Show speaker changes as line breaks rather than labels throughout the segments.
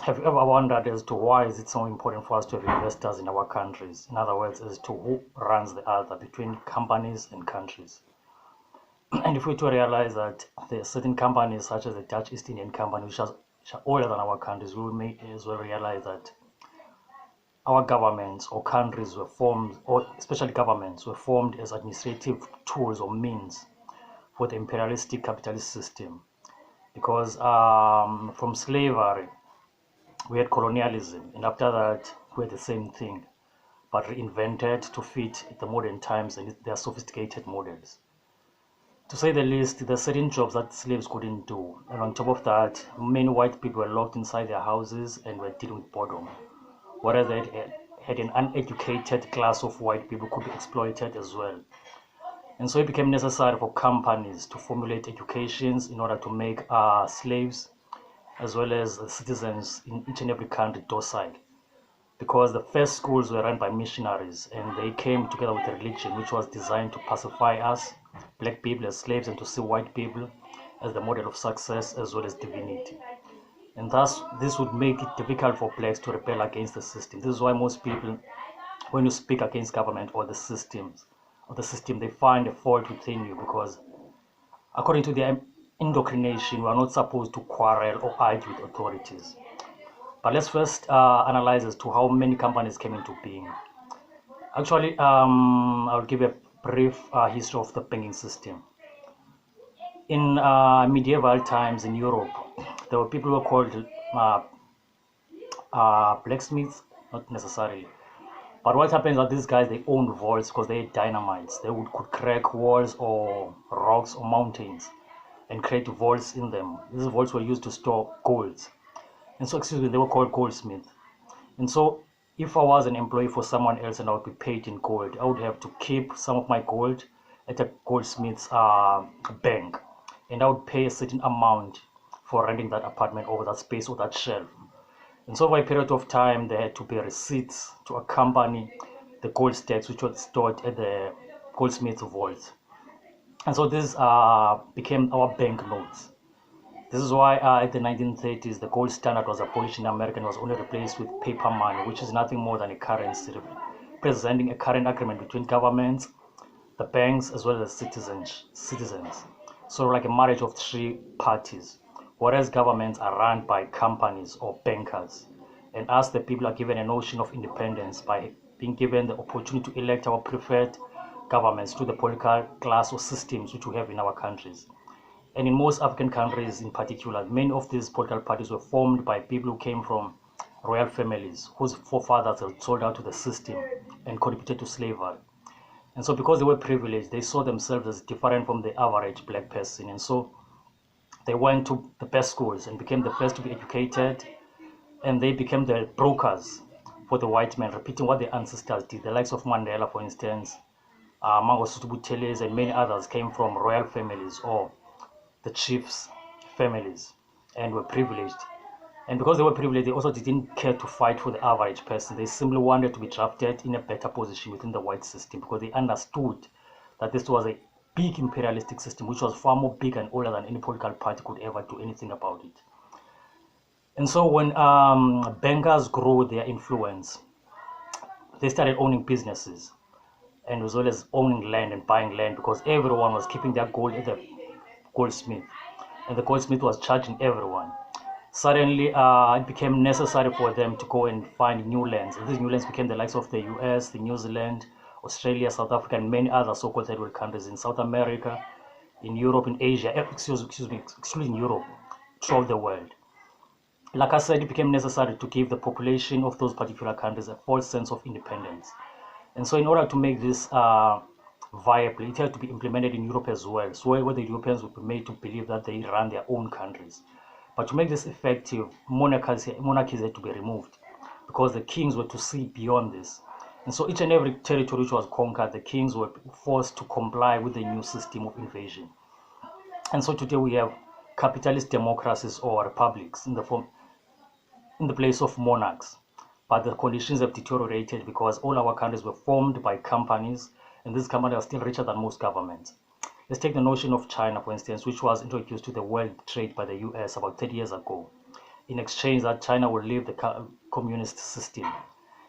Have you ever wondered as to why is it so important for us to have investors in our countries? In other words, as to who runs the other between companies and countries. And if we to realize that there are certain companies such as the Dutch East Indian Company, which are older than our countries, we may as well realize that our governments or countries were formed, or especially governments, were formed as administrative tools or means for the imperialistic capitalist system. Because from slavery, we had colonialism, and after that, we had the same thing, but reinvented to fit the modern times and their sophisticated models. To say the least, there are certain jobs that slaves couldn't do, and on top of that, many white people were locked inside their houses and were dealing with boredom, whereas they had an uneducated class of white people could be exploited as well. And so it became necessary for companies to formulate educations in order to make slaves as well as citizens in each and every country docile. Because the first schools were run by missionaries and they came together with a religion which was designed to pacify us, black people, as slaves, and to see white people as the model of success as well as divinity. And thus, this would make it difficult for blacks to rebel against the system. This is why most people, when you speak against government or the systems, they find a fault within you, because according to their indoctrination, we are not supposed to quarrel or argue with authorities. But let's first analyze as to how many companies came into being. Actually, I'll give a brief history of the banking system. In medieval times in Europe, there were people who were called blacksmiths, not necessarily. But what happens is these guys, they owned vaults because they had dynamites. They could crack walls or rocks or mountains and create vaults in them. These vaults were used to store gold. And so, they were called goldsmiths. And so, if I was an employee for someone else and I would be paid in gold, I would have to keep some of my gold at a goldsmith's bank. And I would pay a certain amount for renting that apartment or that space or that shelf. And so, over a period of time, there had to be receipts to accompany the gold stacks which were stored at the goldsmith's vault. And so, this became our banknotes. This is why at the 1930s, the gold standard was abolished in America and was only replaced with paper money, which is nothing more than a currency representing a current agreement between governments, the banks, as well as citizens. So like a marriage of three parties, whereas governments are run by companies or bankers. And us, the people, are given a notion of independence by being given the opportunity to elect our preferred governments to the political class or systems which we have in our countries. And in most African countries in particular, many of these political parties were formed by people who came from royal families whose forefathers had sold out to the system and contributed to slavery. And so because they were privileged, they saw themselves as different from the average black person. And so they went to the best schools and became the first to be educated, and they became the brokers for the white men, repeating what their ancestors did. The likes of Mandela, for instance, Mangosuthu Buthelezi, and many others came from royal families or the chiefs' families and were privileged. And because they were privileged, they also didn't care to fight for the average person. They simply wanted to be drafted in a better position within the white system, because they understood that this was a big imperialistic system which was far more big and older than any political party could ever do anything about it. And so when bankers grew their influence, they started owning businesses and as well as owning land and buying land, because everyone was keeping their gold at the goldsmith, and the goldsmith was charging everyone. Suddenly, it became necessary for them to go and find new lands. And these new lands became the likes of the US, the New Zealand, Australia, South Africa, and many other so-called third world countries in South America, in Europe, in Asia, excluding Europe, throughout the world. Like I said, it became necessary to give the population of those particular countries a false sense of independence. And so in order to make this viable, it had to be implemented in Europe as well, so where the Europeans would be made to believe that they run their own countries. But to make this effective, monarchies had to be removed, because the kings were to see beyond this. And so each and every territory which was conquered, the kings were forced to comply with the new system of invasion. And so today we have capitalist democracies or republics in the place of monarchs. But the conditions have deteriorated because all our countries were formed by companies, and these companies are still richer than most governments. Let's take the notion of China, for instance, which was introduced to the world trade by the US about 30 years ago. in exchange that China will leave the communist system.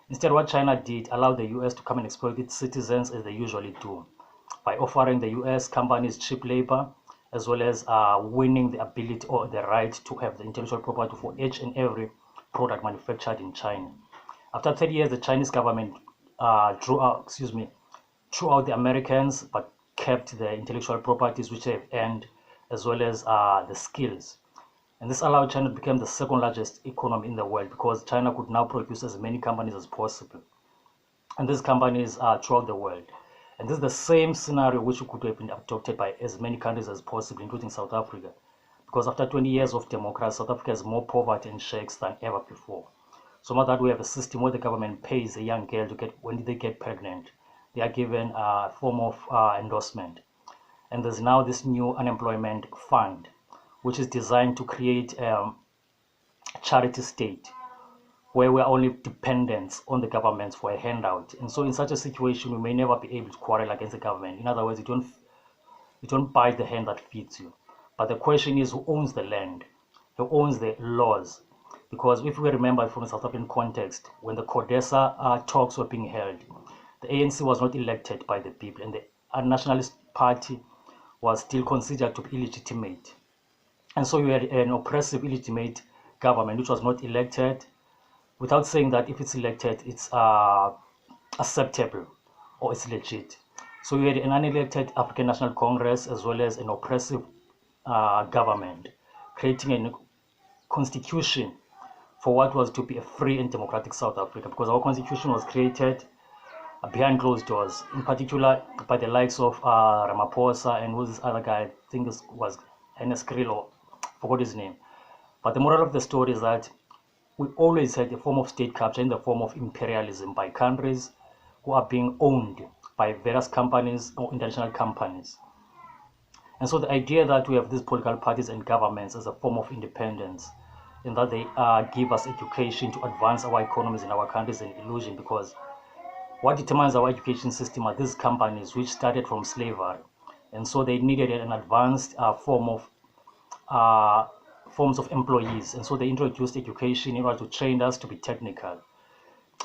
Instead, what China did allowed the US to come and exploit its citizens as they usually do, by offering the US companies cheap labor, as well as winning the ability or the right to have the intellectual property for each and every product manufactured in China. After 30 years, the Chinese government threw out the Americans, but kept the intellectual properties which they've earned, as well as the skills. And this allowed China to become the second largest economy in the world, because China could now produce as many companies as possible. And these companies are throughout the world. And this is the same scenario which could have been adopted by as many countries as possible, including South Africa. Because after 20 years of democracy, South Africa has more poverty and shakes than ever before. So now that we have a system where the government pays a young girl to get, when they get pregnant, they are given a form of endorsement. And there's now this new unemployment fund, which is designed to create a charity state where we're only dependent on the government for a handout. And so in such a situation, we may never be able to quarrel against the government. In other words, you don't bite the hand that feeds you. But the question is, who owns the land? Who owns the laws? Because if we remember from the South African context, when the CODESA talks were being held, the ANC was not elected by the people, and the Nationalist Party was still considered to be illegitimate. And so you had an oppressive, illegitimate government which was not elected, without saying that if it's elected, it's acceptable or it's legit. So you had an unelected African National Congress, as well as an oppressive government, creating a constitution for what was to be a free and democratic South Africa, because our constitution was created behind closed doors, in particular by the likes of Ramaphosa and who's this other guy, I think this was Ernest Grillo, forgot his name. But the moral of the story is that we always had a form of state capture in the form of imperialism by countries who are being owned by various companies or international companies. And so the idea that we have these political parties and governments as a form of independence, and that they give us education to advance our economies in our countries, is an illusion, because what determines our education system are these companies which started from slavery. And so they needed an advanced forms of employees, and so they introduced education in order to train us to be technical.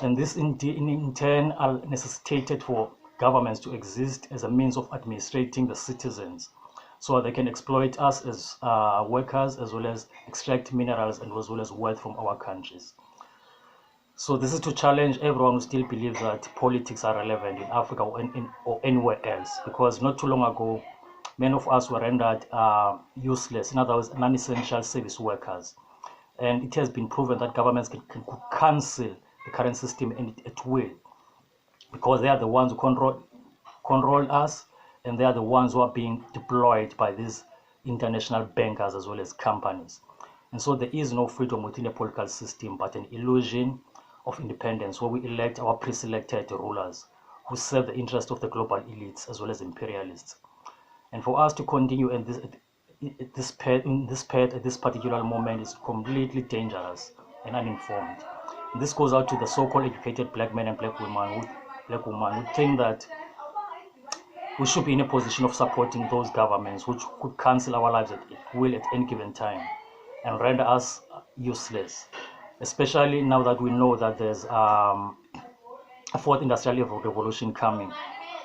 And this in turn necessitated for governments to exist as a means of administrating the citizens, so they can exploit us as workers, as well as extract minerals and as well as wealth from our countries. So this is to challenge everyone who still believes that politics are relevant in Africa or anywhere else, because not too long ago, many of us were rendered useless, in other words, non-essential service workers. And it has been proven that governments can cancel the current system at will, because they are the ones who control us, and they are the ones who are being deployed by these international bankers as well as companies. And so there is no freedom within a political system, but an illusion of independence, where we elect our pre-selected rulers who serve the interest of the global elites as well as imperialists. And for us to continue in this path at this particular moment is completely dangerous and uninformed. And this goes out to the so-called educated black men and black women who think that we should be in a position of supporting those governments which could cancel our lives at will at any given time and render us useless, especially now that we know that there's a fourth industrial revolution coming,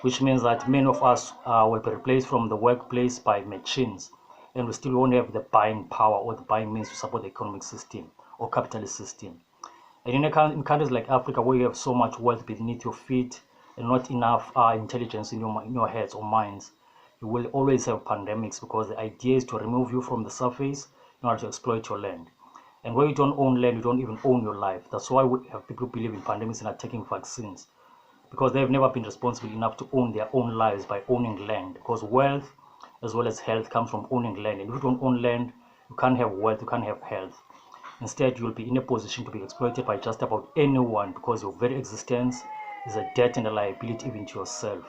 which means that many of us will be replaced from the workplace by machines, and we still won't have the buying power or the buying means to support the economic system or capitalist system. And in countries like Africa, where you have so much wealth beneath your feet and not enough intelligence in your heads or minds, you will always have pandemics, because the idea is to remove you from the surface in order to exploit your land. And where you don't own land, you don't even own your life. That's why we have people who believe in pandemics and are taking vaccines, because they've never been responsible enough to own their own lives by owning land, because wealth as well as health comes from owning land. And if you don't own land, you can't have wealth, you can't have health. Instead, you'll be in a position to be exploited by just about anyone, because your very existence is a debt and a liability even to yourself.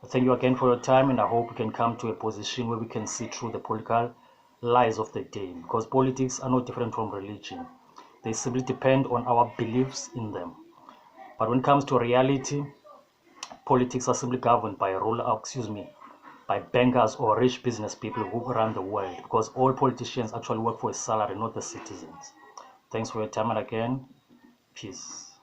Thank you again for your time, and I hope we can come to a position where we can see through the political lies of the day, because politics are no different from religion. They simply depend on our beliefs in them. But when it comes to reality, politics are simply governed by by bankers or rich business people who run the world, because all politicians actually work for a salary, not the citizens. Thanks for your time, and again, peace.